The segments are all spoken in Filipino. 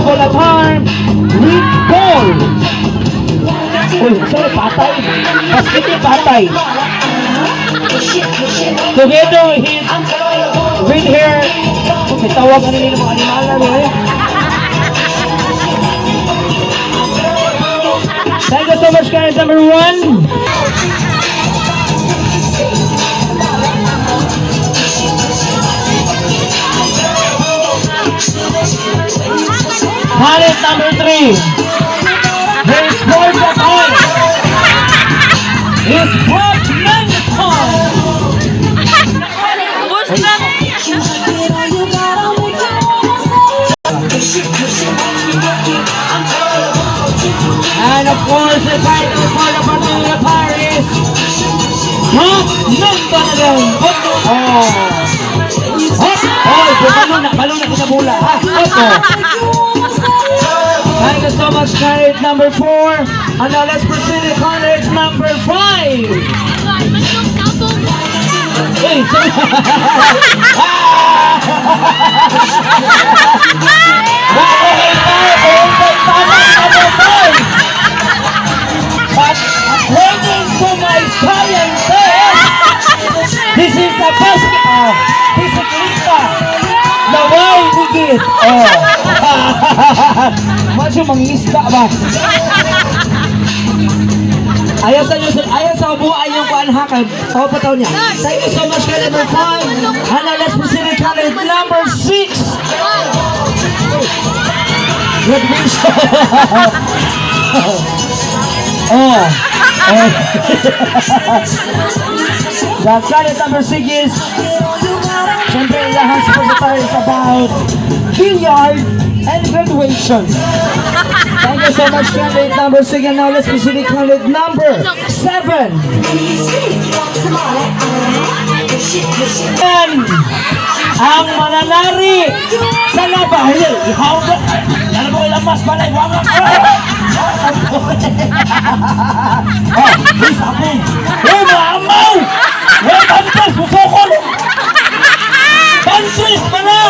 Bulacan with Paul. Uy, sorry, patay. Basket yung patay. Together with her. Okay, tawagan nila mga animalan eh. Thank you so much guys. Number 1. Pilot number 3. Here's Paul Japan. He's Brock Manson. And of course, the title for the Pamela Paris. Brock Manson. Oh. Balon na kinabula. Thank you so much, candidate number 4. And now let's proceed to candidate number 5. Hey, sorry. But according to my sciences, this is the best bisikleta na may higit. Oh. Medyo mangisda ba? Ayaw sa ubuan yung kuanhakan. Pao-pataw niya. Thank you so much ka number 5. And now let's proceed to candidate number 6. Good mission. Oh. The candidate number 6 is siyempre lahat sa is about billiard and graduation. Thank you so much, candidate number 6. And now let's proceed to candidate number 7. And ang mananari sa labahin. Ihawag. Alam mo ilang mas balay. Wawag ko. Oh, bisa mo. Hey, maamaw! Hey, bantas! Musokol! Bantas pa na!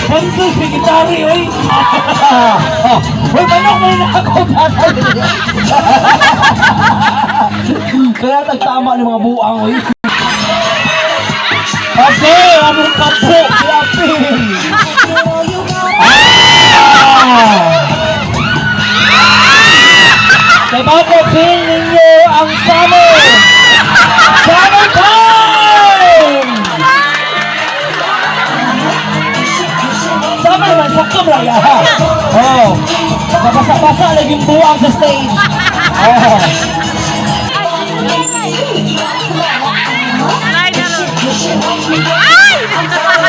Bantas, may gitari, oy! Uy, manok mo na ako, tatay! Kaya nagtama ng mga buang, oy! Okay, anong kapo? Lapin! Diba po, feel ninyo ang summer! Summer time! Summer man, sakto ba yan? Oh, nabasa-basa lang yung buwang sa stage. Oh.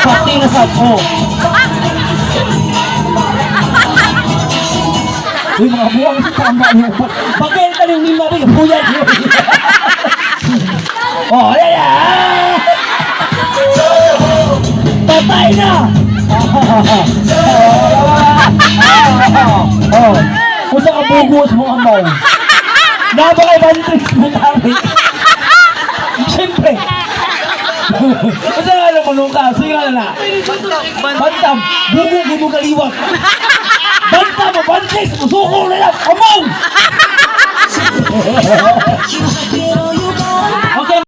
Pati na sa po. Uy, mga buwang sa tama niyo. Bagay ka rin yung mga buyan niyo. Oh, yan! Patay na! Oh, kung saan ka bugos mo amaw. Napaka-bantrix mo namin. Siyempre. Kung saan alam mo nung ka, sige ka na. Bantam, bugog mo kaliwag. Banta mo, bantrix mo, suko na lang, amaw!